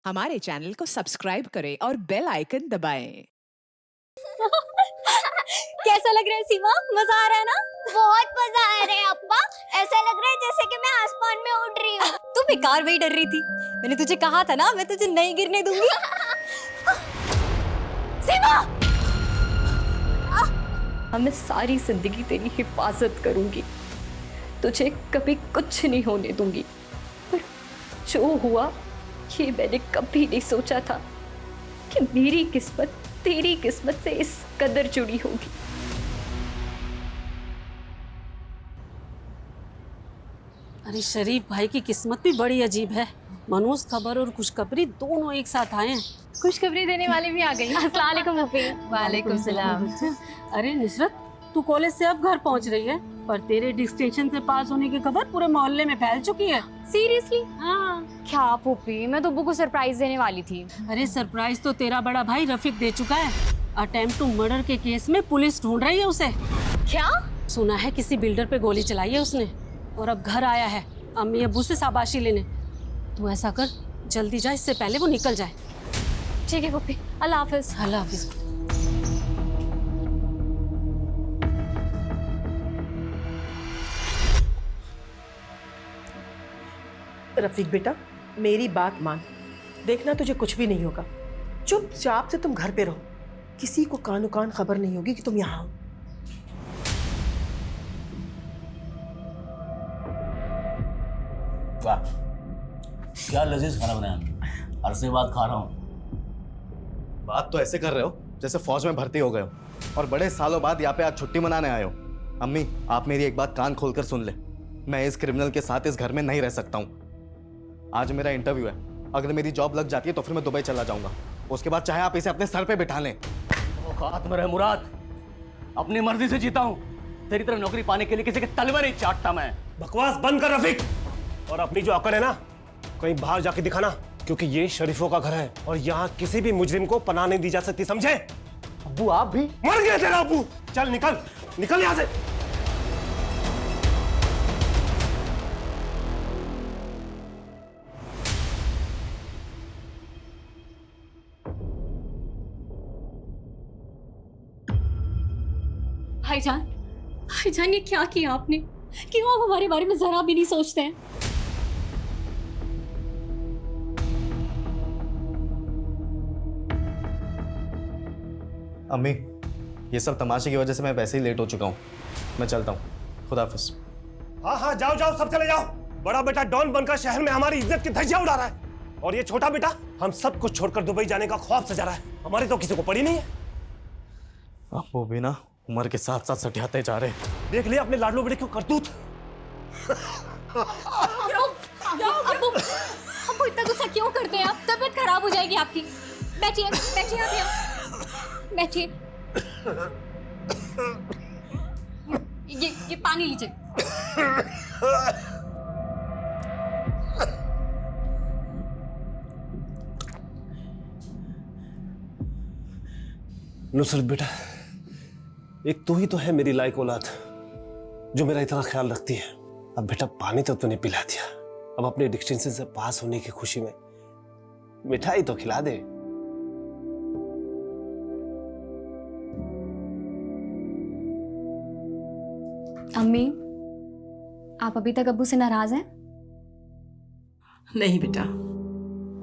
हमारे चैनल को सब्सक्राइब करें और बेल आइकन दबाएं। कैसा लग रहा है सीमा? मजा आ रहा है ना? बहुत मजा आ रहा है अप्पा। ऐसा लग रहा है जैसे कि मैं आसमान में उड़ रही हूँ। तू बेकार में ही डर रही थी। मैंने तुझे कहा था ना, मैं तुझे नहीं गिरने दूंगी। सीमा! मैं सारी जिंदगी तेरी हिफाजत करूंगी, तुझे कभी कुछ नहीं होने दूंगी। पर जो हुआ ये मैंने कभी नहीं सोचा था कि मेरी किस्मत तेरी किस्मत से इस कदर जुड़ी होगी। अरे शरीफ भाई की किस्मत भी बड़ी अजीब है। मनोज खबर और खुशखबरी दोनों एक साथ आए हैं। खुशखबरी देने वाली भी आ गई। अस्सलाम वालेकुम फूफी। वालेकुम सलाम। अरे नुसरत, तू कॉलेज से अब घर पहुंच रही है, पर तेरे डिस्टिंक्शन से पास होने की खबर पूरे मोहल्ले में फैल चुकी है। सीरियसली? हाँ। क्या फूफी, मैं तो अब्बू को सरप्राइज देने वाली थी। अरे सरप्राइज तो तेरा बड़ा भाई रफीक दे चुका है। अटेम्प्ट टू मर्डर के केस में पुलिस ढूंढ रही है उसे। क्या? सुना है किसी बिल्डर पे गोली चलाई है उसने, और अब घर आया है अम्मी अब्बू से शाबाशी लेने। तू ऐसा कर, जल्दी जा, इससे पहले वो निकल जाए। ठीक है फूफी, अल्लाह हाफिज। अल्लाह हाफिज। रफीक बेटा, मेरी बात मान। देखना तुझे कुछ भी नहीं होगा। चुपचाप से तुम घर पे रहो। किसी को कानो कान खबर नहीं होगी कि तुम यहाँ हो। वाह, क्या लजीज खाना बनाया। अरसे बाद खा रहा हूँ। बात तो ऐसे कर रहे हो जैसे फौज में भर्ती हो गए हो और बड़े सालों बाद यहाँ पे आज छुट्टी मनाने आए हो। अम्मी, आप मेरी एक बात कान खोलकर सुन ले। मैं इस क्रिमिनल के साथ इस घर में नहीं रह सकता हूँ। आज मेरा इंटरव्यू है, अगर मेरी जॉब लग जाती है तो फिर मैं दुबई चला जाऊंगा। उसके बाद चाहे आप इसे अपने सर पे बिठा लें। औकात में रहे मुराद, अपनी मर्जी से जीता हूँ। तेरी तरह नौकरी पाने के लिए किसी के तलवे नहीं चाटता मैं। बकवास बंद कर रफीक, और अपनी जो अकड़ है ना कहीं बाहर जाके दिखाना, क्योंकि ये शरीफों का घर है और यहाँ किसी भी मुजरिम को पनाह नहीं दी जा सकती, समझे? अब्बू आप भी? मर गया तेरा अब्बू। चल निकल, निकल यहाँ से। भाईजान, भाईजान ये क्या किया आपने? क्यों आप हमारे बारे में जरा भी नहीं सोचते हैं? अम्मी, ये सब तमाशे की वजह से मैं वैसे ही लेट हो चुका हूँ। मैं चलता हूँ, खुदा हाफिज। हाँ हाँ, जाओ जाओ, सब चले जाओ। बड़ा बेटा डॉन बनकर शहर में हमारी इज्जत की धज्जियां उड़ा रहा है, और ये छोटा बेटा हम सब कुछ छोड़कर दुबई जाने का ख्वाब सजा रहा है। हमारी तो किसी को पड़ी नहीं है। अब वो भी ना उम्र के साथ साथ सटियाते जा रहे। देख लिया अपने लाडलो बेटे को करतूत। आपको इतना गुस्सा क्यों करते हैं आप? तबीयत खराब हो जाएगी आपकी। बैठिए बैठिए, आप यहाँ बैठिए। ये पानी लीजिए। नुसरत बेटा, एक तू ही तो है मेरी लायक औलाद जो मेरा इतना ख्याल रखती है। अब बेटा पानी तो तूने पिला दिया, अब अपने डिस्टिंक्शन से पास होने की खुशी में मिठाई तो खिला दे। अम्मी, आप अभी तक अब्बू से नाराज हैं? नहीं बेटा,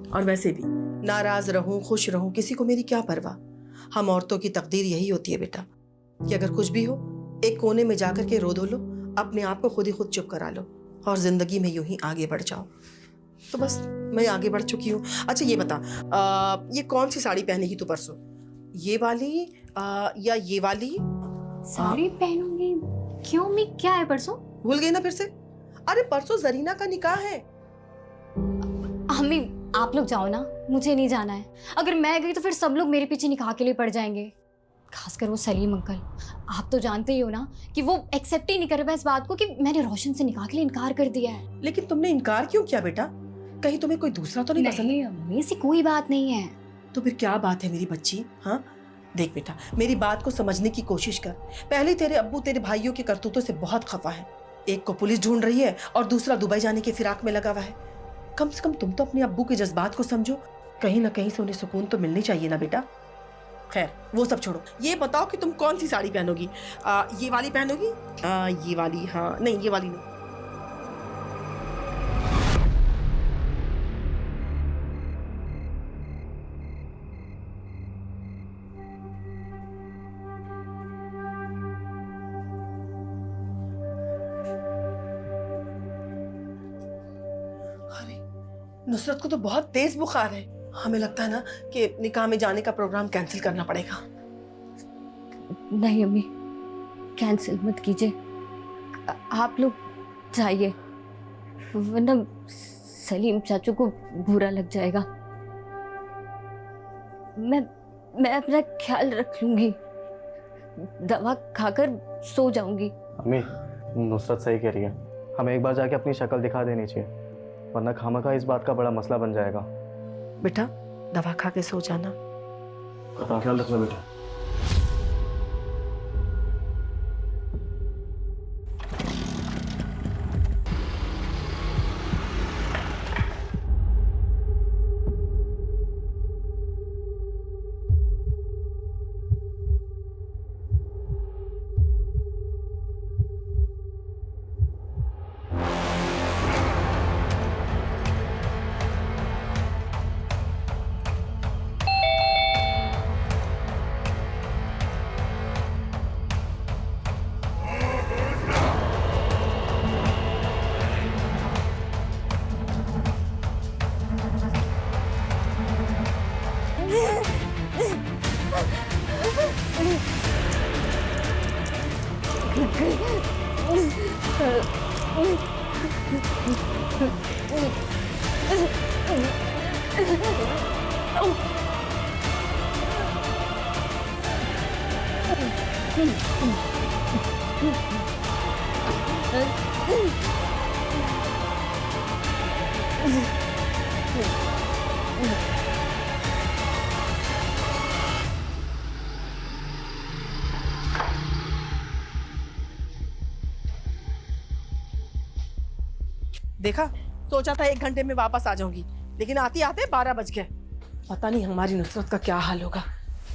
और वैसे भी नाराज रहूं खुश रहूं किसी को मेरी क्या परवाह। हम औरतों की तकदीर यही होती है बेटा कि अगर कुछ भी हो एक कोने में जाकर के रो धो लो, अपने आप को खुद ही खुद चुप करा लो और जिंदगी में यूं ही आगे बढ़ जाओ। तो बस मैं आगे बढ़ चुकी हूँ। अच्छा ये बता, ये कौन सी साड़ी पहनी थी तू परसों? ये वाली या ये वाली? साड़ी पहनूंगी? क्यों अम्मी, क्या है परसों? भूल गई ना फिर से? अरे परसों जरीना का निकाह है। अम्मी आप लोग जाओ ना, मुझे नहीं जाना है। अगर मैं गई तो फिर सब लोग मेरे पीछे निकाह के लिए पड़ जाएंगे, खासकर वो सलीम अंकल। आप तो जानते ही हो ना कि वो एक्सेप्ट ही नहीं कर रहा इस बात को कि मैंने रोशन से निकाह के लिए इनकार कर दिया है। लेकिन तुमने इनकार क्यों किया बेटा? कहीं तुम्हें कोई दूसरा तो नहीं पसंद? नहीं अम्मी, ऐसी कोई बात नहीं है। तो फिर क्या बात है मेरी बच्ची? हाँ देख बेटा, मेरी बात को समझने की कोशिश कर। पहले तेरे अब्बू तेरे भाइयों के करतूतों से बहुत खफा है। एक को पुलिस ढूंढ रही है और दूसरा दुबई जाने के फिराक में लगा हुआ है। कम से कम तुम तो अपने अब्बू के जज्बात को समझो। कहीं ना कहीं से उन्हें सुकून तो मिलनी चाहिए ना बेटा। खैर वो सब छोड़ो, ये बताओ कि तुम कौन सी साड़ी पहनोगी? ये वाली पहनोगी? ये वाली? हाँ नहीं, ये वाली नहीं। नुसरत को तो बहुत तेज बुखार है। हमें लगता है ना कि निकाह में जाने का प्रोग्राम कैंसिल करना पड़ेगा। नहीं अम्मी, कैंसिल मत कीजिए, आप लोग जाइए, वरना सलीम चाचू को बुरा लग जाएगा। मैं अपना ख्याल रख लूंगी, दवा खाकर सो जाऊंगी। अम्मी, नुसरत सही कह रही है, हमें एक बार जाके अपनी शक्ल दिखा देनी चाहिए, वरना खामखा इस बात का बड़ा मसला बन जाएगा। बेटा दवा खा के सो जाना। ख्याल रखना बेटा। देखा, सोचा था 1 घंटे में वापस आ जाऊंगी, लेकिन आते आते 12 बज गए। पता नहीं हमारी नुसरत का क्या हाल होगा,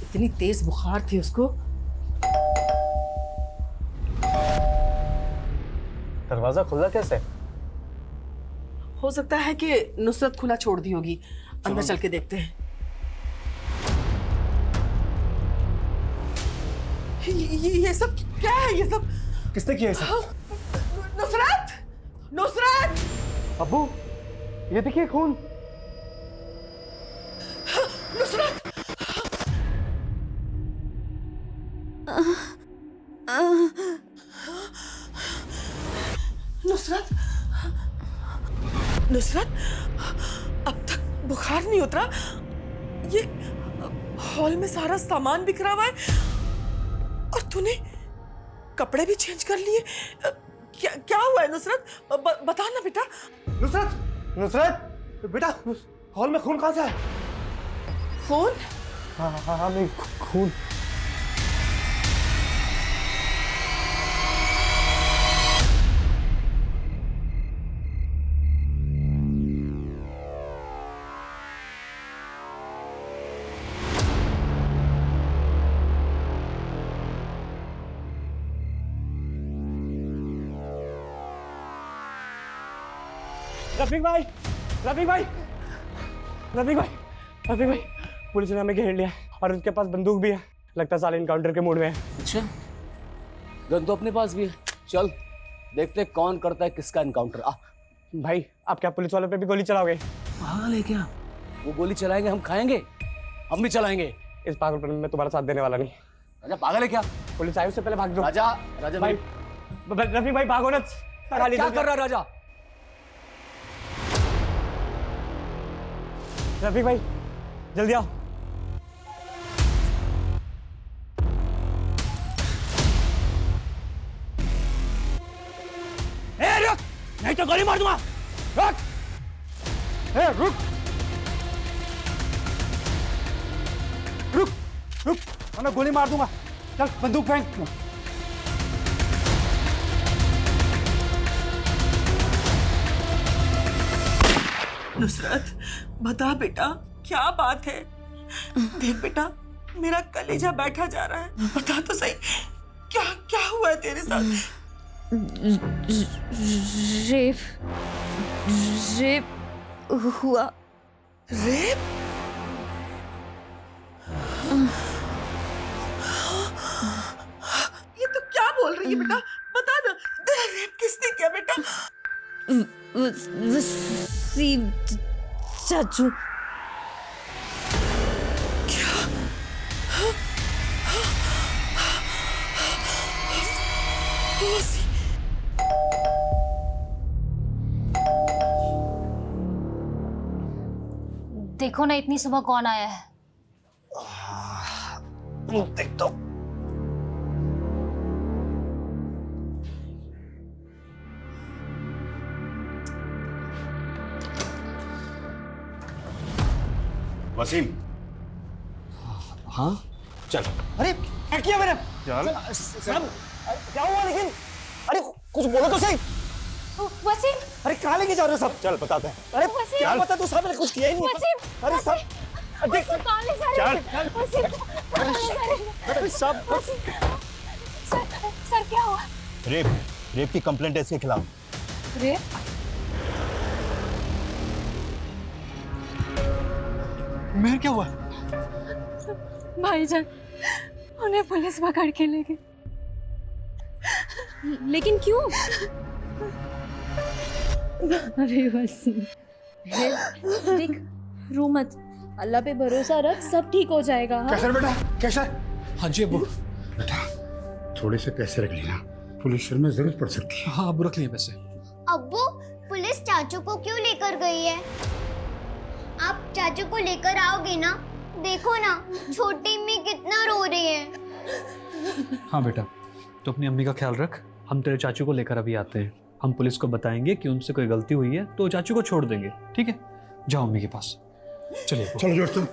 इतनी तेज बुखार थी उसको। दरवाजा खुला कैसे? हो सकता है कि नुसरत खुला छोड़ दी होगी, अंदर चल के देखते हैं। ये सब क्या है? ये सब किसने किया ये सब? नुसरत! नुसरत! अब्बू, ये देखिए खून। नुसरत! नुसरत! नुसरत, अब तक बुखार नहीं उतरा। ये हॉल में सारा सामान बिखरा हुआ है और तूने कपड़े भी चेंज कर लिए। क्या क्या हुआ है नुसरत? बता ना बेटा। नुसरत! नुसरत! बेटा, हॉल में खून कहाँ से है? खून? हाँ, नहीं, खून। रफीक भाई, रफीक भाई, रफीक भाई, रफीक भाई, पुलिस ने हमें घेर लिया और उनके पास बंदूक भी है। लगता है साले इनकाउंटर के मूड में है। अच्छा, गन तो अपने पास भी है। चल देखते कौन करता है किसका इनकाउंटर। आ भाई, आप क्या पुलिस वालों पे भी गोली चलाओगे? पागल है क्या? वो गोली चलाएंगे, हम खाएंगे, हम भी चलाएंगे। इस पागलपन में मैं तुम्हारा साथ देने वाला नहीं। राजा पागल है क्या? पुलिस आई, उससे पहले भाग जाओ। राजा, राजा भाई, रफीक भाई भागो ना। क्या कर रहा है राजा? रफीक भाई जल्दी आओ। रुक, नहीं तो गोली मार दूंगा। रुक, रुक, रुक, रुक, वरना गोली मार दूंगा। चल बंदूक फेंक। नुसरत, बता बेटा, क्या बात है? देख बेटा, मेरा कलेजा बैठा जा रहा है। बता तो सही, क्या क्या हुआ है तेरे साथ? रेप हुआ। रेप? ये तो क्या बोल रही है बेटा? बता ना, तेरा रेप किसने किया बेटा? वसीम चाचू। देखो ना इतनी सुबह कौन आया है। देख तो। वसीम। हाँ चल। अरे क्या किया मैंने? चल। क्या हुआ लेकिन? अरे कुछ बोलो तो सही। वसीम, अरे कहाँ लेके जा रहे हो सब? चल बताते हैं। अरे वसीम। क्या पता, तू सब ने कुछ किया ही नहीं। वसीम, अरे सब देख कहाँ ले जा रहे हो? वसीम, कहाँ ले जा रहे हो? अरे सब वसीम, सर क्या हुआ? रेप की कंप्लेंट है इसके खिलाफ। रेप? मेहर क्या हुआ? भाईजान, उन्हें पुलिस पकड़ के ले गई। लेकिन क्यों? अरे वसीम, देख, रो मत, अल्लाह पे भरोसा रख, सब ठीक हो जाएगा। हाँ? कैसर बेटा, कैसर। हाँ जी अब्बू। बेटा थोड़े से पैसे रख लेना, पुलिस में जरूरत पड़ सकती है। हाँ अब्बू रख लिए पैसे। अब्बू, पुलिस चाचू को क्यों लेकर गई है? आप चाचू को लेकर आओगे ना? देखो ना, छोटी अम्मी कितना रो रही है। हाँ बेटा, तो अपनी अम्मी का ख्याल रख। हम तेरे चाचू को लेकर अभी आते हैं। हम पुलिस को बताएंगे कि उनसे कोई गलती हुई है तो चाचू को छोड़ देंगे, ठीक है? जाओ अम्मी के पास। चलिए चलो जोर तुम।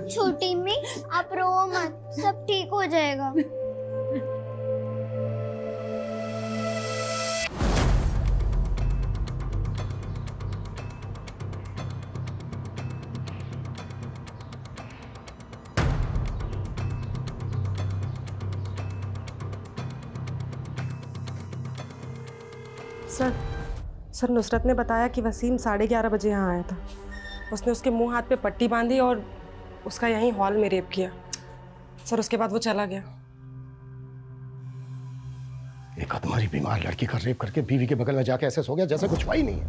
छोटी अम्मी, आप रो मत, सब ठीक हो जाएगा। सर नुसरत ने बताया कि वसीम 11:30 बजे यहाँ आया था। उसने उसके मुंह हाथ पे पट्टी बांधी और उसका यहीं हॉल में रेप किया। सर उसके बाद वो चला गया। एक अधमरी बीमार लड़की का रेप करके बीवी के बगल में जाके ऐसे सो गया जैसे कुछ हुआ ही नहीं है।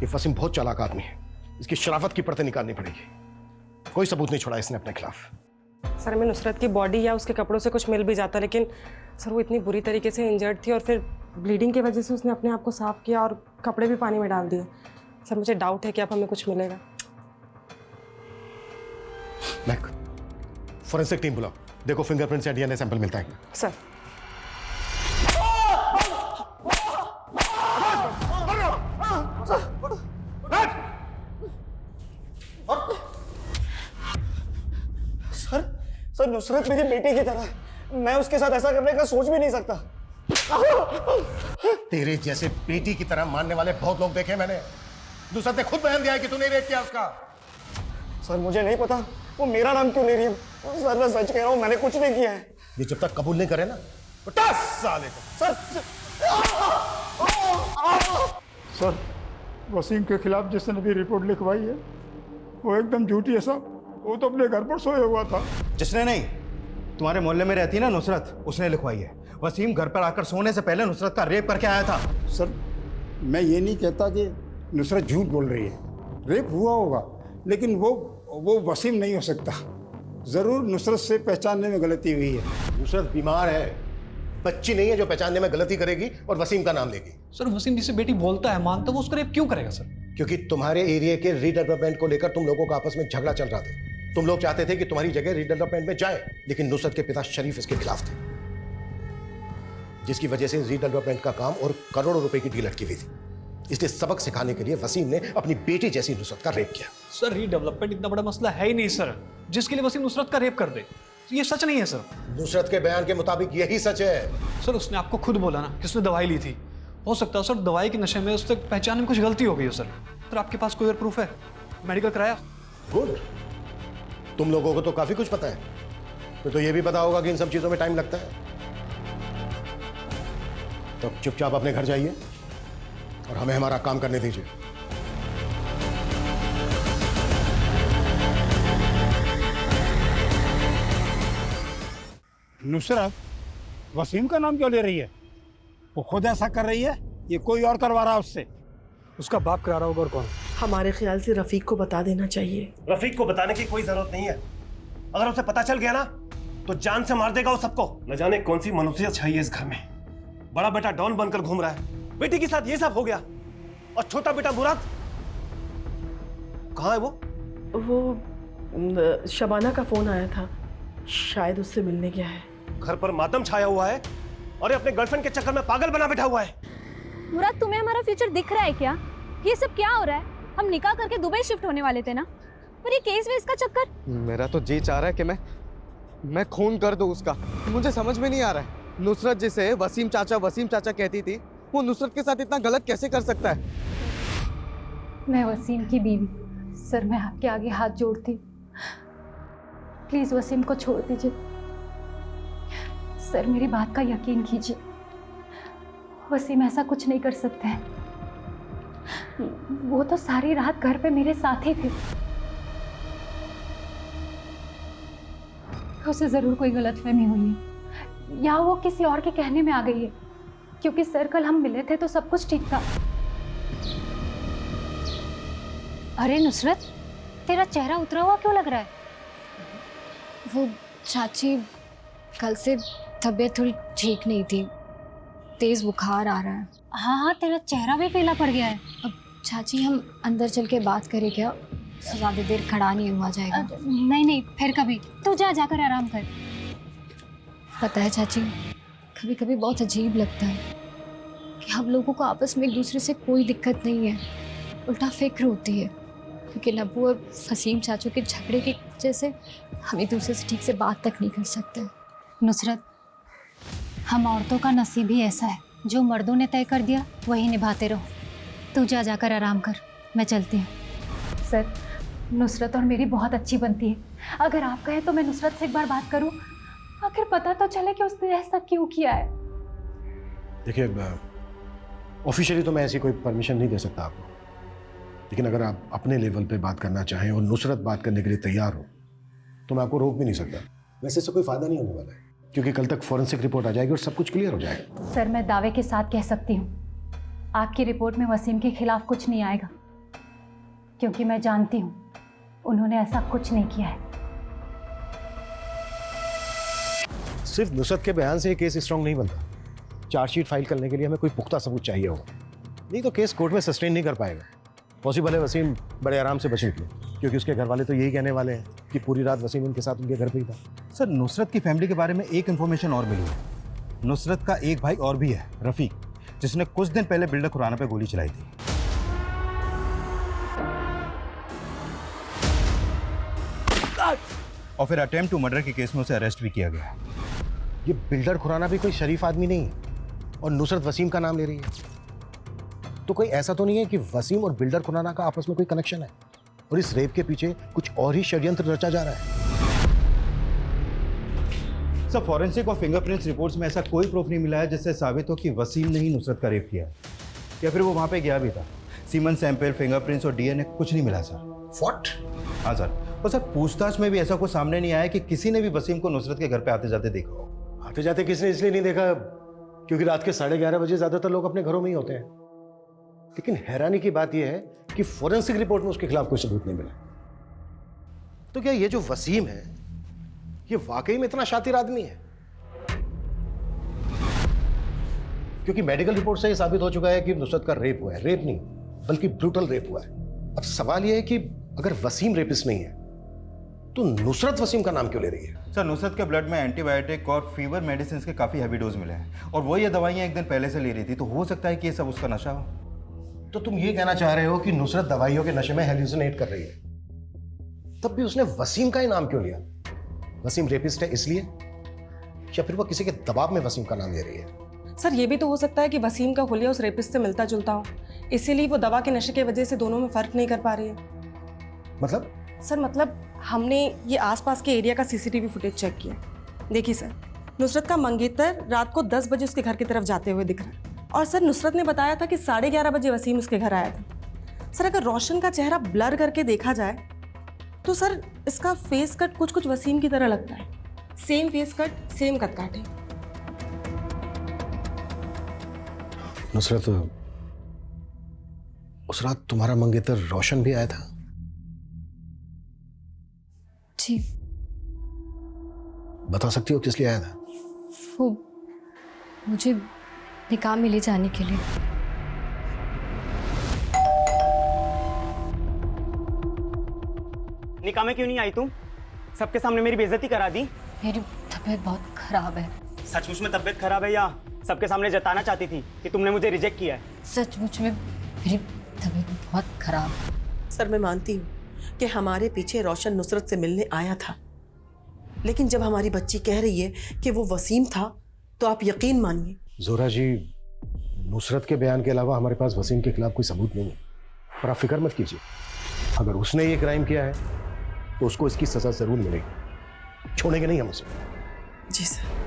ये वसीम बहुत चालाक आदमी है, इसकी शराफत की परतें निकालनी पड़ेगी। कोई सबूत नहीं छोड़ा इसने अपने खिलाफ। सर हमें नुसरत की बॉडी या उसके कपड़ों से कुछ मिल भी जाता, लेकिन सर वो इतनी बुरी तरीके से इंजर्ड थी और फिर ब्लीडिंग की वजह से उसने अपने आप को साफ किया और कपड़े भी पानी में डाल दिए। सर मुझे डाउट है कि अब हमें कुछ मिलेगा। मैक, फोरेंसिक टीम बुलाओ, देखो फिंगरप्रिंट से डीएनए सैंपल मिलता है। सर सर नुसरत मेरी बेटी की तरह है। मैं उसके साथ ऐसा करने का सोच भी नहीं सकता। तेरे जैसे बेटी की तरह मानने वाले बहुत लोग देखे मैंने। नुसरत ने खुद बयान दिया है कि तूने रेप किया उसका। सर मुझे नहीं पता वो मेरा नाम क्यों ले रही है। सर मैं सच कह रहा हूँ, मैंने कुछ नहीं किया है। ये जब तक कबूल नहीं करे ना तो 10 साल सर सर वसीम के खिलाफ जिसने भी रिपोर्ट लिखवाई है वो एकदम झूठी है साहब। वो तो अपने घर पर सोया हुआ था। जिसने नहीं, तुम्हारे मोहल्ले में रहती है ना नुसरत, उसने लिखवाई है। वसीम घर पर आकर सोने से पहले नुसरत का रेप करके आया था। सर मैं ये नहीं कहता कि नुसरत झूठ बोल रही है, रेप हुआ होगा, लेकिन वो वसीम नहीं हो सकता। जरूर नुसरत से पहचानने में गलती हुई है। नुसरत बीमार है, बच्ची नहीं है जो पहचानने में गलती करेगी और वसीम का नाम लेगी। सर वसीम जिसे बेटी बोलता है मानता, वो उसको रेप क्यों करेगा सर? क्योंकि तुम्हारे एरिया के रीडेवलपमेंट को लेकर तुम लोगों का आपस में झगड़ा चल रहा था। तुम लोग चाहते थे कि तुम्हारी जगह रीडेवलपमेंट में जाए, लेकिन नुसरत के पिता शरीफ इसके खिलाफ थे, जिसकी वजह से रीडेवलपमेंट का काम और करोड़ों रुपए की डील अटकी हुई थी। इसलिए सबक सिखाने के लिए वसीम ने अपनी बेटी जैसी नुसरत का रेप किया। सर रीडेवलपमेंट इतना बड़ा मसला है ही नहीं सर, जिसके लिए वसीम नुसरत का रेप कर दे। ये सच नहीं है सर। नुसरत के बयान के मुताबिक यही सच है। सर उसने आपको खुद बोला ना कि उसने दवाई ली थी। हो सकता है सर दवाई के नशे में उससे पहचानने में कुछ गलती हो गई हो सर। तो आपके पास कोई और प्रूफ है? मेडिकल कराया? गुड, तुम लोगों को तो काफी कुछ पता है, तो ये भी पता होगा कि इन सब चीजों में टाइम लगता है। तो चुपचाप अपने घर जाइए और हमें हमारा काम करने दीजिए। नुसरत वसीम का नाम क्यों ले रही है? वो खुद ऐसा कर रही है, ये कोई और करवा रहा है उससे? उसका बाप करा रहा होगा और कौन? हमारे ख्याल से रफीक को बता देना चाहिए। रफीक को बताने की कोई जरूरत नहीं है। अगर उसे पता चल गया ना तो जान से मार देगा वो सबको। न जाने कौन सी मनुष्यत छाई है इस घर में। बड़ा बेटा डॉन बनकर घूम रहा है, बेटी के साथ ये सब हो गया, और छोटा बेटा मुराद कहाँ है? वो शबाना का फोन आया था, शायद उससे मिलने गया है। घर पर मातम छाया हुआ है और ये अपने गर्लफ्रेंड के चक्कर में पागल बना बैठा हुआ है। मुराद, तुम्हें हमारा फ्यूचर दिख रहा है क्या? ये सब क्या हो रहा है? हम निकाह करके दुबई शिफ्ट होने वाले थे ना, पर ये केस वेस का चक्कर। मेरा तो जी चाह रहा है कि मैं खून कर दूं उसका। मुझे समझ में नहीं आ रहा है, नुसरत जिसे वसीम चाचा कहती थी, वो नुसरत के साथ इतना गलत कैसे कर सकता है? मैं वसीम की बीवी, सर मैं आपके आगे हाथ जोड़ती, प्लीज वसीम को छोड़ दीजिए। सर मेरी बात का यकीन कीजिए, वसीम ऐसा कुछ नहीं कर सकते हैं। वो तो सारी रात घर पे मेरे साथ ही थे। उसे जरूर कोई गलतफहमी हुई है, या वो किसी और के कहने में आ गई है, क्योंकि सर कल हम मिले थे तो सब कुछ ठीक था। अरे नुसरत, तेरा चेहरा उतरा हुआ क्यों लग रहा है? वो चाची, कल से तबीयत थोड़ी ठीक नहीं थी, तेज बुखार आ रहा है। हाँ, तेरा चेहरा भी पीला पड़ गया है। अब चाची हम अंदर चल के बात करें क्या? ज़्यादा देर खड़ा नहीं हुआ जाएगा। नहीं, फिर कभी। तू जाकर आराम कर। पता है चाची, कभी कभी बहुत अजीब लगता है कि हम लोगों को आपस में एक दूसरे से कोई दिक्कत नहीं है, उल्टा फिक्र होती है, क्योंकि नब्बू और वसीम चाचू के झगड़े की वजह से हम एक दूसरे से ठीक से बात तक नहीं कर सकते। नुसरत, हम औरतों का नसीब ही ऐसा है, जो मर्दों ने तय कर दिया वही निभाते रहो। तू जाकर आराम कर, मैं चलती हूँ। सर, नुसरत और मेरी बहुत अच्छी बनती है, अगर आप कहें तो मैं नुसरत से एक बार बात करूँ, आखिर पता तो चले कि उसने ऐसा क्यों किया है। देखिए, ऑफिशियली तो मैं ऐसी कोई परमिशन नहीं दे सकता आपको, लेकिन अगर आप अपने लेवल पे बात करना चाहें और नुसरत बात करने के लिए तैयार हो तो मैं आपको रोक भी नहीं सकता। वैसे इससे कोई फायदा नहीं होने वाला है, क्योंकि कल तक फॉरेंसिक रिपोर्ट आ जाएगी और सब कुछ क्लियर हो जाएगा। सर, मैं दावे के साथ कह सकती हूँ आपकी रिपोर्ट में वसीम के खिलाफ कुछ नहीं आएगा, क्योंकि मैं जानती हूँ उन्होंने ऐसा कुछ नहीं किया है। सिर्फ नुसरत के बयान से ये केस स्ट्रांग नहीं बनता। चार्जशीट फाइल करने के लिए हमें कोई पुख्ता सबूत चाहिए होगा, नहीं तो केस कोर्ट में सस्टेन नहीं कर पाएगा। पॉसिबल है वसीम बड़े आराम से बच निकले, क्योंकि उसके घर वाले तो यही कहने वाले हैं कि पूरी रात वसीम उनके साथ उनके घर पे ही था। सर, नुसरत की फैमिली के बारे में एक इन्फॉर्मेशन और मिली है। नुसरत का एक भाई और भी है, रफीक, जिसने कुछ दिन पहले बिल्डर खुराना पे गोली चलाई थी। और फिर अटेम्प्ट टू मर्डर के केस में उसे अरेस्ट भी किया गया। ये बिल्डर खुराना भी कोई शरीफ आदमी नहीं है, और नुसरत वसीम का नाम ले रही है, तो कोई ऐसा तो नहीं है कि वसीम और बिल्डर खुराना का आपस में कोई कनेक्शन है और इस रेप के पीछे कुछ और ही षड्यंत्र रचा जा रहा है? सर, फॉरेंसिक और फिंगरप्रिंट्स रिपोर्ट्स में ऐसा कोई प्रूफ नहीं मिला है जिससे साबित हो कि वसीम ने ही नुसरत का रेप किया, या फिर वो वहां पे गया भी था। सीमन सैंपल, फिंगरप्रिंट्स और डीएनए कुछ नहीं मिला सर। व्हाट? हाँ सर, और सर पूछताछ में भी ऐसा कुछ सामने नहीं आया कि किसी ने भी वसीम को नुसरत के घर पे आते जाते देखा हो। आते जाते किसने इसलिए नहीं देखा क्योंकि रात के 11:30 बजे ज्यादातर लोग अपने घरों में ही होते हैं। लेकिन हैरानी की बात यह है कि फॉरेंसिक रिपोर्ट में उसके खिलाफ कोई सबूत नहीं मिला। तो क्या ये जो वसीम है, ये वाकई में इतना शातिर आदमी है? क्योंकि मेडिकल रिपोर्ट से ये साबित हो चुका है कि नुसरत का रेप हुआ है। रेप नहीं, बल्कि ब्रूटल रेप हुआ है। अब सवाल यह है कि अगर वसीम रेपिस्ट नहीं है तो नुसरत वसीम का नाम क्यों ले रही है? सर, नुसरत के ब्लड में एंटीबायोटिक और फीवर मेडिसिन के काफी हैवी डोज मिले हैं, और वो ये दवाइयां एक दिन पहले से ले रही थी, तो हो सकता है कि ये सब उसका नशा हो। तो तुम ये कहना चाह रहे हो कि नुसरत दवाइयों के नशे में हेल्यूसिनेट कर रही है? तब भी उसने वसीम का ही नाम क्यों लिया? वसीम रेपिस्ट है इसलिए, या फिर वो किसी के दबाव में वसीम का नाम ले रही है? सर ये भी तो हो सकता है कि वसीम का हुलिया उस रेपिस्ट से मिलता जुलता हो, इसीलिए वो दवा के नशे की वजह से दोनों में फर्क नहीं कर पा रही है। मतलब? सर मतलब हमने ये आसपास के एरिया का सीसीटीवी फुटेज चेक किया। देखिए सर, नुसरत का मंगेतर रात को 10 बजे उसके घर की तरफ जाते हुए दिख रहा है, और सर नुसरत ने बताया था कि 11:30 बजे वसीम उसके घर आया था। सर अगर रोशन का चेहरा ब्लर करके देखा जाए तो सर इसका फेस कट कुछ कुछ वसीम की तरह लगता है। सेम फेस कट, सेम कद काटे। नुसरत, उस रात तुम्हारा मंगेतर रोशन भी आया था? जी। बता सकती हो किस लिए आया था? वो मुझे निकाह में ले जाने के लिए। निकाह में क्यों नहीं आई तुम? सबके सामने मेरी बेइज्जती करा दी। मेरी तबीयत बहुत खराब है। सचमुच में तबीयत खराब है या सबके सामने जताना चाहती थी कि तुमने मुझे रिजेक्ट किया है? सचमुच में मेरी तबीयत बहुत खराब है। सर मैं मानती हूँ कि हमारे पीछे रोशन नुसरत से मिलने आया था, लेकिन जब हमारी बच्ची कह रही है कि वो वसीम था तो आप यकीन मानिए। जोरा जी, नुसरत के बयान के अलावा हमारे पास वसीम के खिलाफ कोई सबूत नहीं है, पर आप फिक्र मत कीजिए। अगर उसने ये क्राइम किया है तो उसको इसकी सजा जरूर मिलेगी, छोड़ेंगे नहीं हम उसे। जी सर।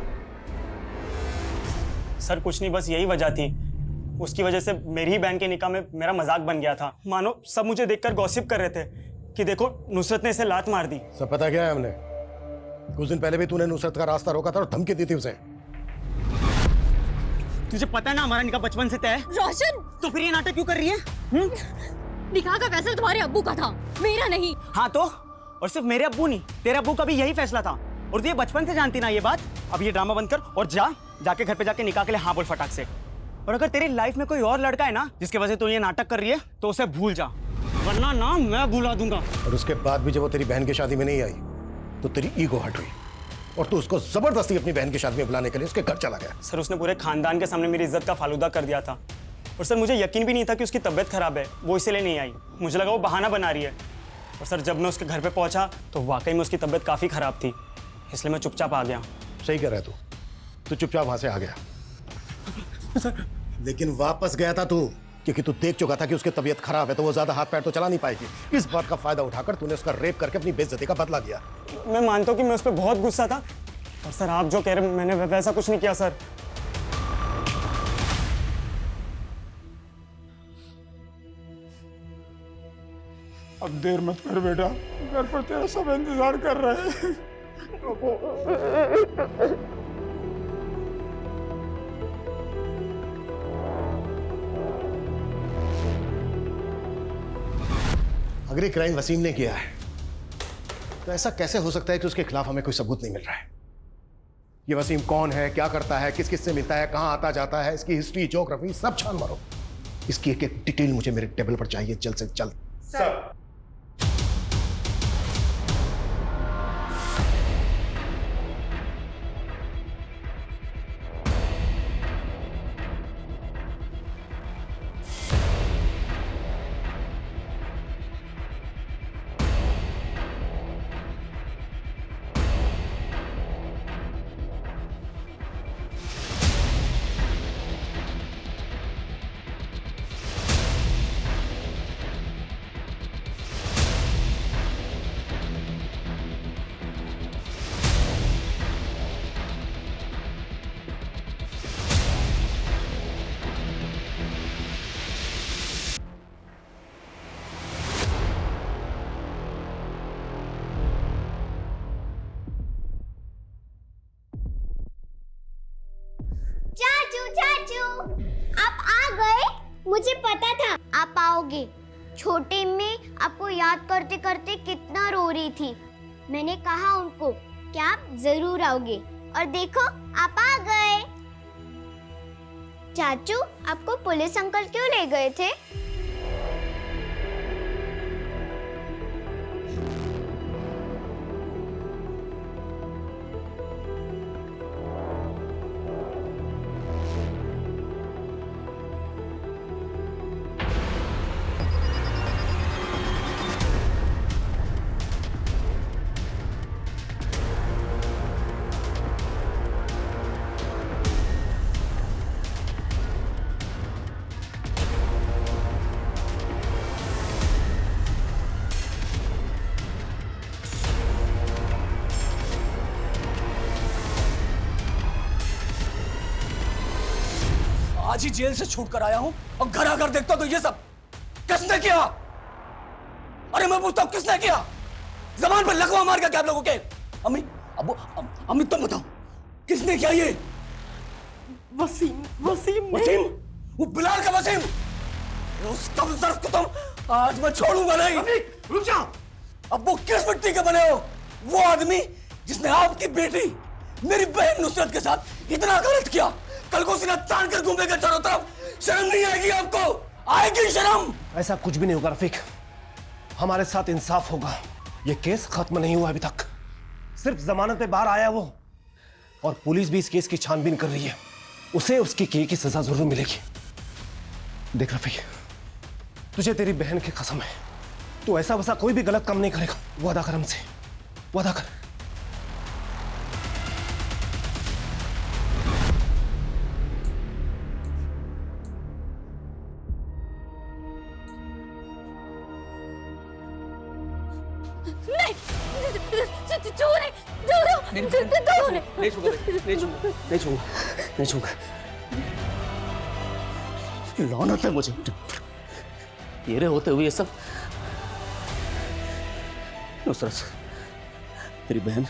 सर कुछ नहीं, बस यही वजह थी। उसकी वजह से मेरी ही बहन के निकाह में मेरा मजाक बन गया था। मानो सब मुझे देखकर गॉसिप कर रहे थे कि देखो नुसरत ने इसे लात मार दी। सब पता क्या है हमने? कुछ दिन पहले भी तूने नुसरत का रास्ता रोका था और धमकी दी थी उसे। तुझे पता है ना हमारा निकाह बचपन से तय है। रोशन, तो फिर ये नाटक क्यों कर रही है? निकाह का फैसला तुम्हारे अब्बू का था, मेरा नहीं। हाँ तो, और सिर्फ मेरे अब्बू नहीं, तेरे अब्बू का भी यही फैसला था। और तू ये बचपन से जानती ना ये बात। अब ये ड्रामा बंद कर और जाके घर पे जाके निकाह के लिए हाँ बोल फटाक से। और अगर तेरी लाइफ में कोई और लड़का है ना जिसकी वजह से तू ये नाटक कर रही है तो उसे भूल जा, वरना ना मैं भुला दूंगा। और उसके बाद भी जब वो तेरी बहन की शादी में नहीं आई तो तेरी ईगो हट हुई और तू उसको जबरदस्ती अपनी बहन की शादी में बुलाने के लिए उसके घर चला गया। सर उसने पूरे खानदान के सामने मेरी इज्जत का फालूदा कर दिया था। और सर मुझे यकीन भी नहीं था कि उसकी तबीयत खराब है, वो इसलिए नहीं आई। मुझे लगा वो बहाना बना रही है। और सर जब मैं उसके घर पे पहुंचा तो वाकई में उसकी तबीयत काफ़ी ख़राब थी, इसलिए मैं चुपचाप आ गया। सही कह रहा है तू चुपचाप वहां से आ गया। लेकिन वापस गया था तू क्योंकि तू देख चुका था कि उसकी तबीयत खराब है, तो वो ज्यादा हाथ पैर तो चला नहीं पाएगी। इस बात का फायदा उठाकर तूने उसका रेप करके अपनी बेइज्जती का बदला लिया। मैं मानता हूँ कि मैं उस पर बहुत गुस्सा था, और सर आप जो कह रहे मैंने वैसा कुछ नहीं किया सर। अब देर मत कर बेटा, घर पर तेरा सब इंतजार कर रहे हैं। अगर ये क्राइम वसीम ने किया है तो ऐसा कैसे हो सकता है कि उसके खिलाफ हमें कोई सबूत नहीं मिल रहा है? ये वसीम कौन है, क्या करता है, किस किस से मिलता है, कहां आता जाता है, इसकी हिस्ट्री, ज्योग्राफी सब छान मारो। इसकी एक एक डिटेल मुझे मेरे टेबल पर चाहिए जल्द से जल्द। सर। चाचू, आप आ गए? मुझे पता था आप आओगे। छोटे में आपको याद करते करते कितना रो रही थी। मैंने कहा उनको कि आप जरूर आओगे, और देखो आप आ गए। चाचू, आपको पुलिस अंकल क्यों ले गए थे? आज ही जेल से छूट कर आया हूं और घर आकर देखता तो ये सब किसने किया? अरे मैं पूछता हूं किसने किया? जबान पर लकवा मार गया क्या आप लोगों के? अम्मी, अम्मी तुम बताओ किसने किया ये? वसीम ने। वसीम? वो बिलाल का वसीम? उस कमजोर को तुम आज मैं छोड़ूंगा नहीं। रुक जाओ। अब वो किस मिट्टी के बने हो? वो आदमी जिसने आपकी बेटी मेरी बहन नुसरत के साथ इतना गलत किया, कल को सीना तान कर घूमेगा चारों तरफ। शर्म नहीं आएगी आपको? आएगी शर्म? ऐसा कुछ भी नहीं होगा रफीक, हमारे साथ इंसाफ होगा। ये केस खत्म नहीं हुआ अभी तक, सिर्फ जमानत पे बाहर आया वो, और पुलिस भी इस केस की छानबीन कर रही है। उसे उसकी की सजा जरूर मिलेगी। देख रफीक, तुझे तेरी बहन की कसम है, तू ऐसा वैसा कोई भी गलत काम नहीं करेगा। वादा कर हमसे, वादा कर। नहीं छूंगा। लानत है मुझे तेरे होते हुए ये सब। नुसरत, तेरी बहन,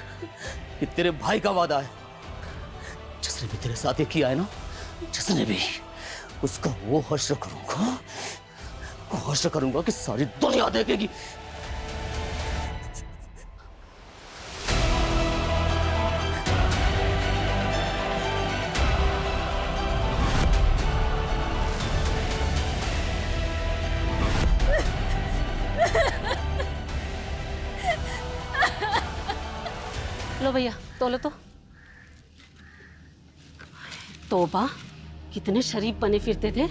ये तेरे भाई का वादा है। जिसने भी तेरे साथ ये किया है ना, जिसने भी, उसका वो हश्र करूंगा कि सारी दुनिया देखेगी। लो भैया तोलो तो। तौबा, कितने शरीफ बने फिरते थे,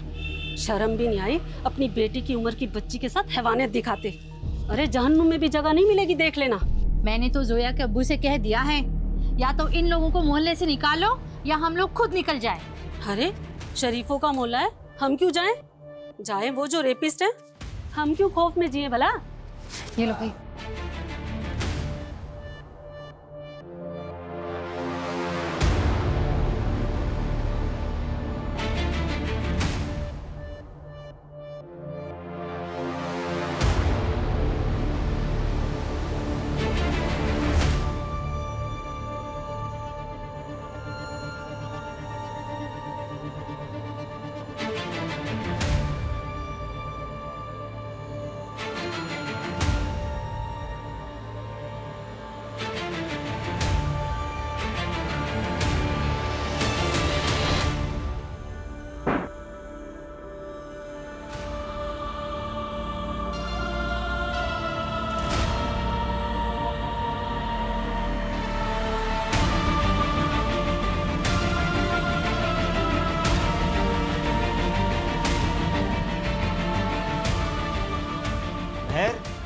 शर्म भी नहीं आई अपनी बेटी की उम्र की बच्ची के साथ हैवानियत दिखाते। अरे जहन्नुम में भी जगह नहीं मिलेगी, देख लेना। मैंने तो जोया के अब्बू से कह दिया है, या तो इन लोगों को मोहल्ले से निकालो या हम लोग खुद निकल जाए। अरे शरीफों का मोहल्ला है, हम क्यों जाएं? जाए वो जो रेपिस्ट है, हम क्यों खौफ में जिए भला? ये लो भाई।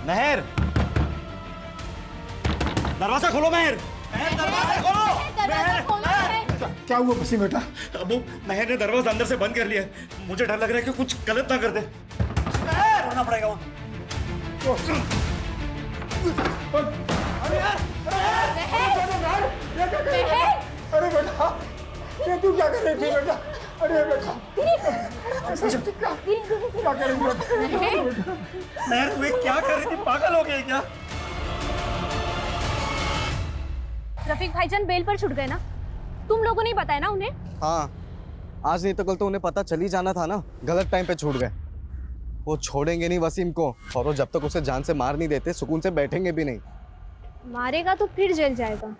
महर, दरवाजा खोलो। महर, दरवाजा खोलो। क्या हुआ वसीम बेटा? अबू, महर ने दरवाजा अंदर से बंद कर लिया। मुझे डर लग रहा है कि कुछ गलत ना कर दे। खोलना पड़ेगा वो। अरे बेटा, ये तू क्या कर रही थी बेटा? अरे बेटा, क्या कर रही थी? महर, वे क्या कर रही थी? पागल हो गई क्या? रफीक भाईजान बेल पर छुट गए ना? तुम लोगों ने बताया ना उन्हें? हाँ, आज नहीं तो कल तो उन्हें पता चल ही जाना था ना। गलत टाइम पे छूट गए। वो छोड़ेंगे नहीं वसीम को, और वो जब तक उसे जान से मार नहीं देते सुकून से बैठेंगे भी नहीं। मारेगा तो फिर जेल जाएगा,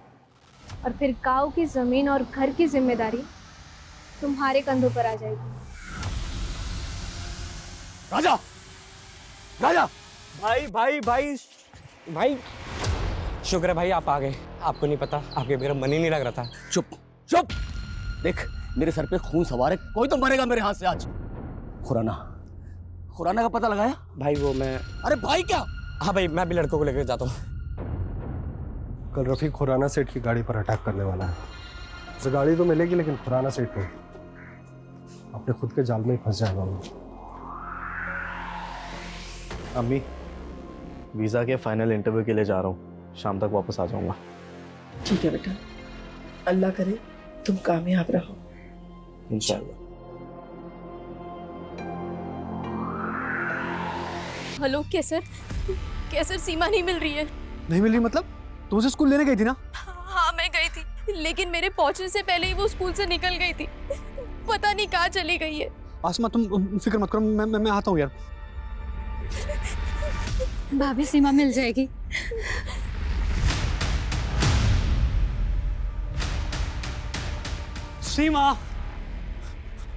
और फिर गांव की जमीन और घर की जिम्मेदारी तुम्हारे कंधों पर आ जाएगी। राजा, राजा, भाई भाई भाई भाई, शुक्र है भाई आप आ गए। आपको नहीं पता, आपके मेरा मन ही नहीं लग रहा था। चुप चुप। देख, मेरे सर पे खून सवार है, कोई तो मरेगा मेरे हाथ से आज। खुराना का पता लगाया? भाई वो मैं, अरे भाई क्या? हाँ भाई, मैं भी लड़कों को लेकर जाता हूँ। कल रफीक खुराना सेठ की गाड़ी पर अटैक करने वाला है। उसे गाड़ी तो मिलेगी, लेकिन खुराना सेठ को अपने खुद के जाल में ही फंस जाएगा वो। अम्मी, वीज़ा के फाइनल इंटरव्यू के लिए जा रहा हूँ, शाम तक वापस आ जाऊंगा। ठीक है बेटा, अल्लाह करे तुम कामयाब रहो। इंशाल्लाह। हेलो कैसर, कैसर सीमा नहीं मिल रही है। नहीं मिल रही मतलब? तुम उसे स्कूल लेने गई थी ना? हाँ मैं गई थी, लेकिन मेरे पहुंचने से पहले ही वो स्कूल से निकल गई थी। पता नहीं कहाँ चली गई है। आसमा तुम फिक्र मत करो, मैं आता हूँ यार। भाभी सीमा मिल जाएगी। सीमा,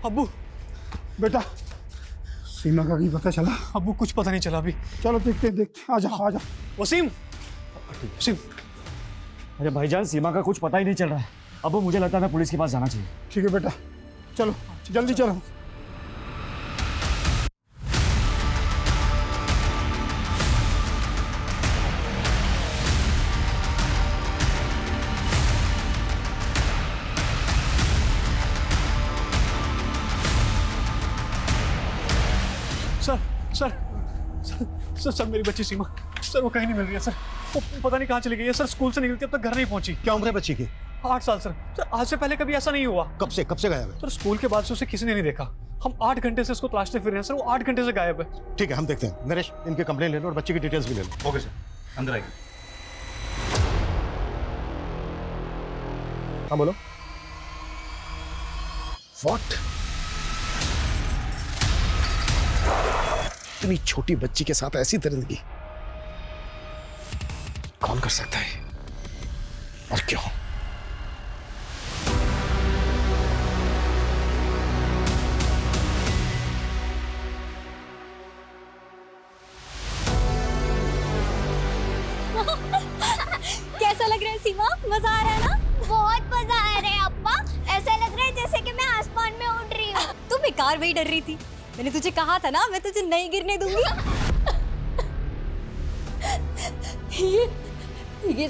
अब्बू, बेटा सीमा का भी पता चला? अब्बू कुछ पता नहीं चला अभी। चलो देखते देखते, आजा आजा। वसीम, वसीम। अरे भाईजान सीमा का कुछ पता ही नहीं चल रहा है। अब मुझे लगता है पुलिस के पास जाना चाहिए। ठीक है बेटा, चलो जल्दी चलो। Sir sir sir sir sir मेरी बच्ची सीमा, सर वो कहीं नहीं मिल रही है सर। वो पता नहीं कहाँ चली गई है सर। स्कूल से निकल के अब तक घर नहीं पहुंची। क्या उम्र है बच्ची की? 8 साल सर। सर आज से पहले कभी ऐसा नहीं हुआ। कब से गायब है? सर स्कूल के बाद से उसे किसी ने नहीं देखा। हम 8 घंटे से उसको तलाशते फिर रहे हैं सर। वो 8 घंटे से गायब है। ठीक है, हम देखते हैं। नरेश, इनकी कंप्लेन ले लो और बच्ची की डिटेल्स भी ले लो। ओके सर, अंदर आइए। हाँ बोलो। व्हाट? इतनी छोटी बच्ची के साथ ऐसी दरिंदगी कौन कर सकता है और क्यों? कैसा लग रहा है सीमा? मजा आ रहा है ना? बहुत मजा आ रहा है अप्पा। ऐसा लग रहा है जैसे कि मैं आसमान में उड़ रही हूँ। तू बेकार वही डर रही थी। मैंने तुझे कहा था ना, मैं तुझे नहीं गिरने दूंगी। ये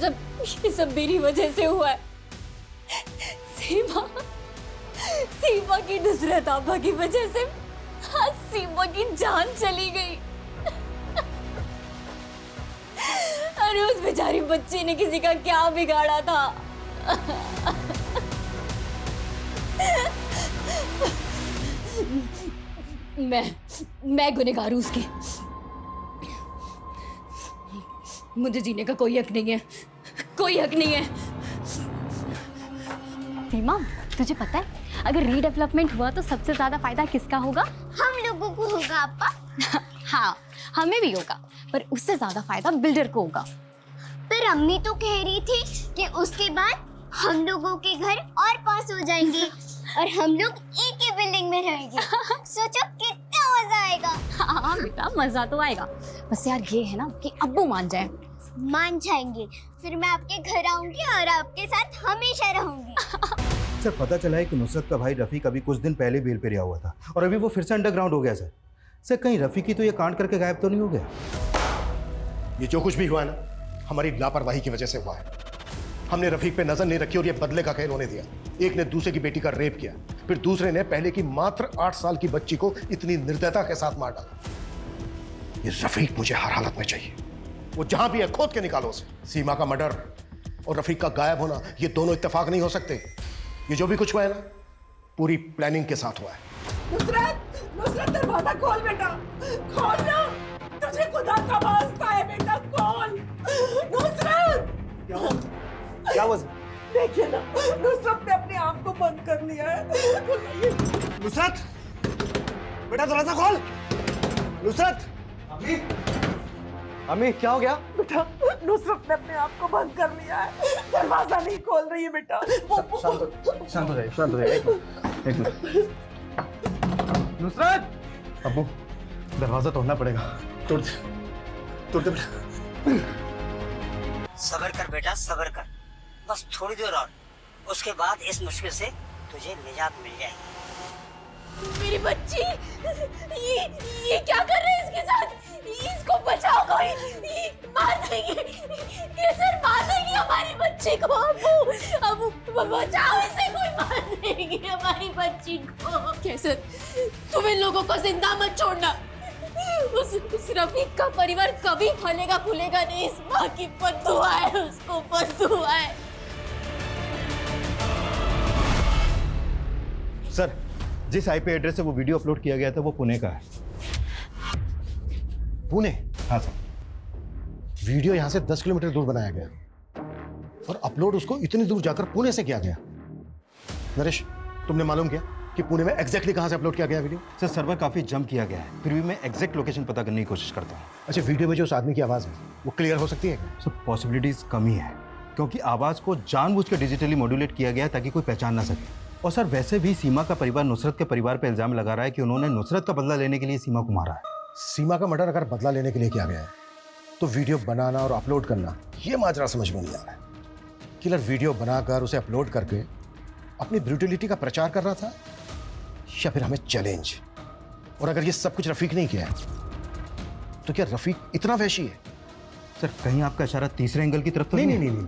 सब मेरी वजह से हुआ है। सीमा की नुसरत आभा की वजह से आज सीमा की जान चली गई। अरे उस बेचारी बच्ची ने किसी का क्या बिगाड़ा था। मैं गुनहगार हूं उसकी। मुझे जीने का कोई हक नहीं है, कोई हक नहीं है। सीमा, तुझे पता है अगर रीडेवलपमेंट हुआ तो सबसे ज्यादा फायदा किसका होगा? हम लोगों को होगा अप्पा। हाँ, हमें भी होगा, पर उससे ज्यादा फायदा बिल्डर को होगा। पर अम्मी तो कह रही थी कि उसके बाद हम लोगों के घर और पास हो जाएंगे और हम लोग एक ही बिल्डिंग में रहेंगे। सोचो कितना मजा आएगा। हाँ बेटा, मजा तो आएगा। बस यार ये है ना कि अब्बू मान जाए। मान जाएंगे, फिर मैं आपके घर आऊंगी और आपके साथ हमेशा रहूंगी। सर पता चला है कि नुसरत का भाई रफ़ीक अभी कुछ दिन पहले बेल पे रिहा हुआ था और अभी वो फिर से अंडरग्राउंड हो गया सर। सर कहीं रफ़ीक ही तो ये कांड करके गायब तो नहीं हो गया? ये जो कुछ भी हुआ है ना, हमारी लापरवाही की वजह से हुआ है। हमने रफ़ीक पे नजर नहीं रखी और ये बदले का खेल होने दिया। एक ने दूसरे की बेटी का रेप किया, फिर दूसरे ने पहले की मात्र 8 साल की बच्ची को इतनी निर्दयता के साथ मार डाला। ये रफ़ीक मुझे हर हालत में चाहिए। वो जहां भी है खोद के निकालो उसे। सीमा का मर्डर और रफ़ीक का गायब होना, ये दोनों इत्तेफाक नहीं हो सकते। ये जो भी कुछ हुआ है ना, पूरी प्लानिंग के साथ हुआ है। नुसरत दरवाजा खोल बेटा, खोल ना। तुझे खुदा का वास्ता है बेटा, खोल। नुसरत! क्या हुआ? देखिए ना, नुसरत ने अपने आप को बंद कर लिया है। नुसरत, बेटा दरवाजा खोल। नुसरत! अम्मी क्या हो गया? बेटा नुसरत ने अपने आप को बंद कर लिया है, दरवाजा नहीं खोल रही है बेटा। शांत हो जाइए। एक मिनट। नुसरत! अब्बू, दरवाजा तोड़ना पड़ेगा। तोड़ दे बेटा। सब्र कर बेटा, सब्र कर। बस थोड़ी देर और, उसके बाद इस मुश्किल से तुझे निजात मिल जाएगी। मेरी बच्ची, ये क्या कर रहे हैं इसके साथ? इसको बचाओ कोई, मार देंगे, कैसर मार देंगे हमारी बच्ची को। अबू बचाओ इसे, कोई मार देंगे हमारी बच्ची को। कैसर, तुम इन लोगों को जिंदा मत छोड़ना। उस रफीक का परिवार कभी फलेगा फूलेगा नहीं। इस माँ की बद्दुआ है, उसको बद्दुआ है। सर जिस आईपी एड्रेस से वो वीडियो अपलोड किया गया था वो पुणे का है। पुणे? हाँ सर। वीडियो यहाँ से 10 किलोमीटर दूर बनाया गया और अपलोड उसको इतनी दूर जाकर पुणे से किया गया। नरेश, तुमने मालूम किया कि पुणे में एग्जैक्टली कहाँ से अपलोड किया गया वीडियो? सर सर्वर काफ़ी जंप किया गया है, फिर भी मैं एग्जैक्ट लोकेशन पता करने की कोशिश करता हूँ। अच्छा, वीडियो में जो उस आदमी की आवाज़ है वो क्लियर हो सकती है क्या? सर पॉसिबिलिटीज़ कम ही है, क्योंकि आवाज़ को जानबूझ कर डिजिटली मॉड्यूलेट किया गया है ताकि कोई पहचान ना सके। और सर वैसे भी सीमा का परिवार नुसरत के परिवार पर इल्ज़ाम लगा रहा है कि उन्होंने नुसरत का बदला लेने के लिए सीमा को मारा है। सीमा का मर्डर अगर बदला लेने के लिए किया गया है तो वीडियो बनाना और अपलोड करना ये माजरा समझ में नहीं आ रहा है। किलर वीडियो बनाकर उसे अपलोड करके अपनी ब्रूटलिटी का प्रचार कर रहा था या फिर हमें चैलेंज? और अगर ये सब कुछ रफीक नहीं किया है तो क्या रफीक इतना वैशी है? सर कहीं आपका इशारा तीसरे एंगल की तरफ तो नहीं।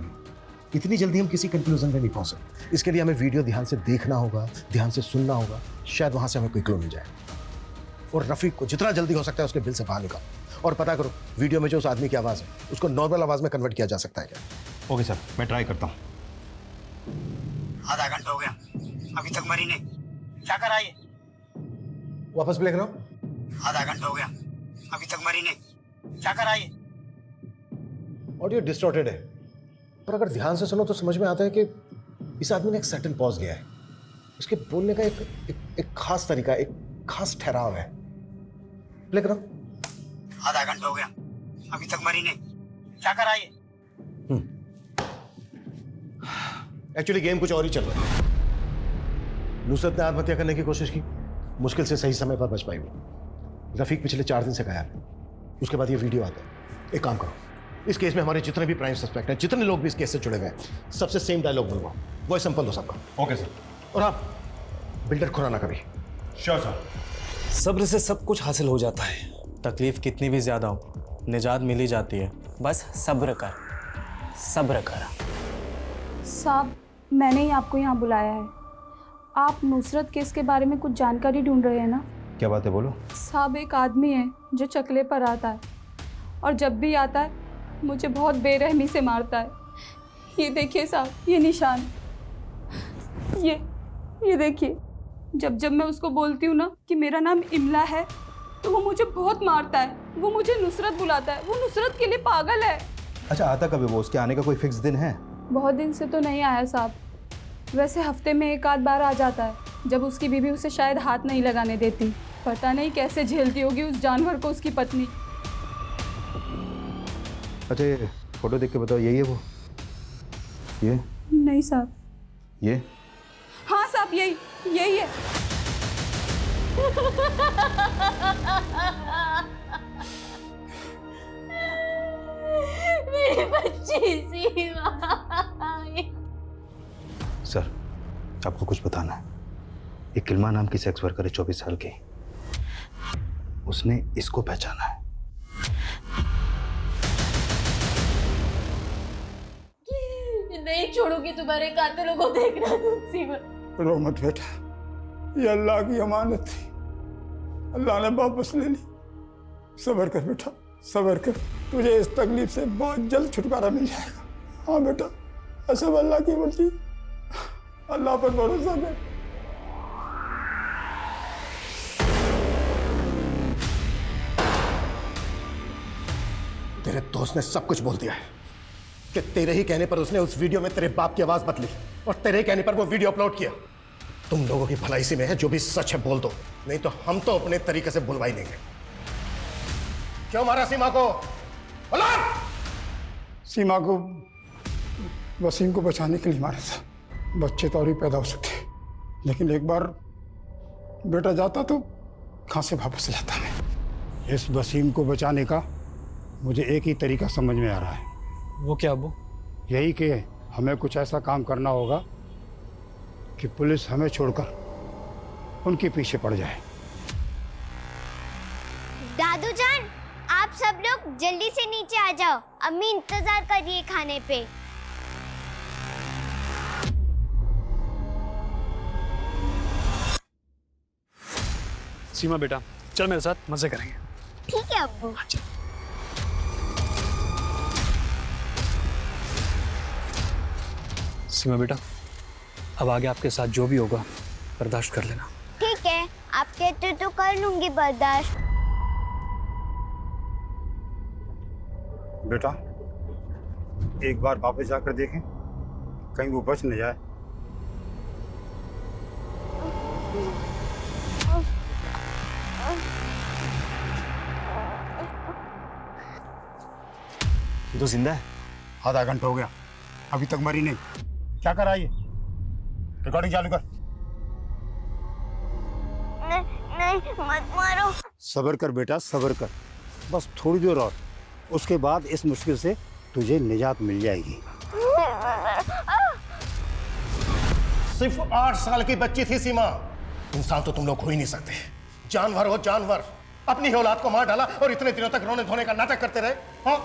इतनी जल्दी हम किसी कंक्लूजन पे नहीं पहुंच सकते। इसके लिए हमें वीडियो ध्यान से देखना होगा, ध्यान से सुनना होगा, शायद वहां से हमें कोई क्लू मिल जाए। और रफीक को जितना जल्दी हो सकता है उसके बिल से बाहर निकालो और पता करो वीडियो में जो उस आदमी की आवाज़ है उसको नॉर्मल आवाज़ में कन्वर्ट किया जा सकता है क्या? ओके सर, मैं ट्राई करता हूँ। आधा घंटा हो गया, अभी तक मरी नहीं। क्या करा ये? वापस प्ले करो। आधा घंटा हो गया, अभी तक मरी नहीं। क्या करा ये? ऑडियो डिस्टॉर्टेड है, पर अगर ध्यान से सुनो तो समझ में आता है कि इस आदमी ने एक सटल पॉज लिया है। उसके बोलने का एक खास तरीका, एक खास ठहराव है। प्ले करो। आधा घंटा हो गया, अभी तक मरी नहीं। क्या करा ये? एक्चुअली गेम कुछ और ही चल रहा है। नुसरत ने आत्महत्या करने की कोशिश की, मुश्किल से सही समय पर बच पाई वो। रफीक पिछले 4 दिन से गायब है। उसके बाद ये वीडियो आता है। एक काम करो, इस केस में हमारे जितने भी प्राइम सस्पेक्ट हैं, जितने लोग भी इस केस से जुड़े हुए हैं, सबसे सेम डायलॉग बोलवा। वो सिंपल हो सबका। Okay sir. और आप बिल्डर खुराना कभी। Sure sir. सब्र से सब कुछ हासिल हो जाता है। तकलीफ कितनी भी ज्यादा हो, निजात मिल ही जाती है। बस सब्र कर, सब्र कर। साहब, मैंने ही आपको यहाँ बुलाया है। आप नुसरत केस के बारे में कुछ जानकारी ढूंढ रहे हैं ना? क्या बात है, बोलो। साहब, एक आदमी है जो चकले पर आता है और जब भी आता है मुझे बहुत बेरहमी से मारता है। ये देखिए साहब, ये निशान, ये देखिए। जब जब मैं उसको बोलती हूँ ना कि मेरा नाम इमला है तो वो मुझे बहुत मारता है। वो मुझे नुसरत बुलाता है। वो नुसरत के लिए पागल है। अच्छा, आता कभी वो? उसके आने का कोई फिक्स दिन है? बहुत दिन से तो नहीं आया साहब, वैसे हफ्ते में 1 आध बार आ जाता है, जब उसकी बीवी उसे शायद हाथ नहीं लगाने देती। पता नहीं कैसे झेलती होगी उस जानवर को उसकी पत्नी। अच्छा, फोटो देख के बताओ, यही है वो? ये नहीं साहब। ये? हाँ साहब, यही है। मेरी बच्ची सीमा। सर, आपको कुछ बताना है। एक किल्मा नाम की सेक्स वर्कर है, 24 साल की। उसने इसको पहचाना है। नहीं छोड़ूंगी तुम्हारे कातिलों को देखना सीमा। रो मत बेटा, ये अल्लाह की अमानत थी, अल्लाह ने वापस ले ली। सब्र कर बेटा, सब्र कर। तुझे इस तकलीफ से बहुत जल्द छुटकारा मिल जाएगा। हाँ बेटा, सब अल्लाह की मर्जी, अल्लाह पर भरोसा कर। तेरे दोस्त ने सब कुछ बोल दिया है कि तेरे ही कहने पर उसने उस वीडियो में तेरे बाप की आवाज बदली और तेरे ही कहने पर वो वीडियो अपलोड किया। तुम लोगों की भलाई इसी में है, जो भी सच है बोल दो, नहीं तो हम तो अपने तरीके से बुलवा ही लेंगे। क्यों मारा सीमा को? सीमा को वसीम को बचाने के लिए मारा था। बच्चे तो और भी पैदा हो सकते, लेकिन एक बार बेटा जाता तो कहाँ से वापस लाता मैं। इस वसीम को बचाने का मुझे एक ही तरीका समझ में आ रहा है। वो क्या अब्बू? यही कि हमें कुछ ऐसा काम करना होगा कि पुलिस हमें छोड़कर उनके पीछे पड़ जाए। दादू जान, आप सब लोग जल्दी से नीचे आ जाओ, अम्मी इंतजार कर रही है खाने पे। सीमा बेटा, चल मेरे साथ, मजे करेंगे। ठीक है अब्बू। सीमा बेटा, अब आगे आपके साथ जो भी होगा बर्दाश्त कर लेना। ठीक है, आप कहते तो कर लूंगी बर्दाश्त। बेटा एक बार वापस जाकर देखें, कहीं वो बच न जाए। तो जिंदा है? आधा घंटा हो गया, अभी तक मरी नहीं। क्या कर रहा है ये? रिकॉर्डिंग चालू कर। नहीं मत मारो। सब्र कर बेटा, सब्र कर, बस थोड़ी देर और, उसके बाद इस मुश्किल से तुझे निजात मिल जाएगी। सिर्फ 8 साल की बच्ची थी सीमा। इंसान तो तुम लोग हो ही नहीं सकते, जानवर हो जानवर। अपनी ही औलाद को मार डाला और इतने दिनों तक रोने धोने का नाटक करते रहे। हाँ?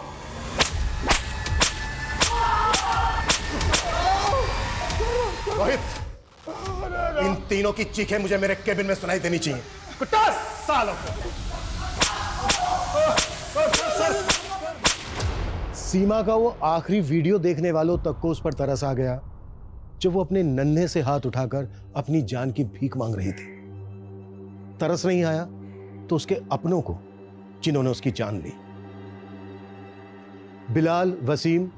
रोहित, इन तीनों की चीखें मुझे मेरे केबिन में सुनाई देनी चाहिए। 50 सालों सीमा का वो आखिरी वीडियो देखने वालों तक को उस पर तरस आ गया जब वो अपने नन्हे से हाथ उठाकर अपनी जान की भीख मांग रही थी। तरस नहीं आया तो उसके अपनों को, जिन्होंने उसकी जान ली। बिलाल, वसीम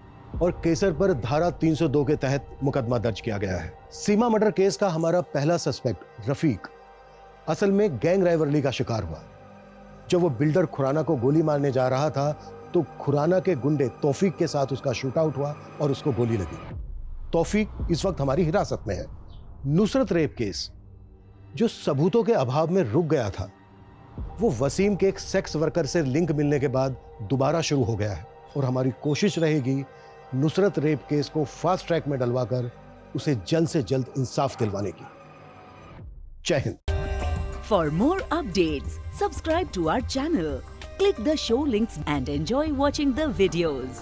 और केसर पर धारा 302 के तहत मुकदमा दर्ज किया गया है। सीमा मर्डर केस का हमारा पहला सस्पेक्ट रफीक असल में गैंग राइवलरी का शिकार हुआ। जब वो बिल्डर खुराना को गोली मारने जा रहा था तो खुराना के गुंडे तौफीक के साथ उसका शूट आउट हुआ और उसको गोली लगी। तौफीक इस वक्त हमारी हिरासत में है। नुसरत रेप केस जो सबूतों के अभाव में रुक गया था, वो वसीम के एक सेक्स वर्कर से लिंक मिलने के बाद दोबारा शुरू हो गया है और हमारी कोशिश रहेगी नुसरत रेप केस को फास्ट ट्रैक में डलवाकर उसे जल्द से जल्द इंसाफ दिलवाने की। जय Hind. For more updates, subscribe to our channel, click the show links and enjoy watching the videos.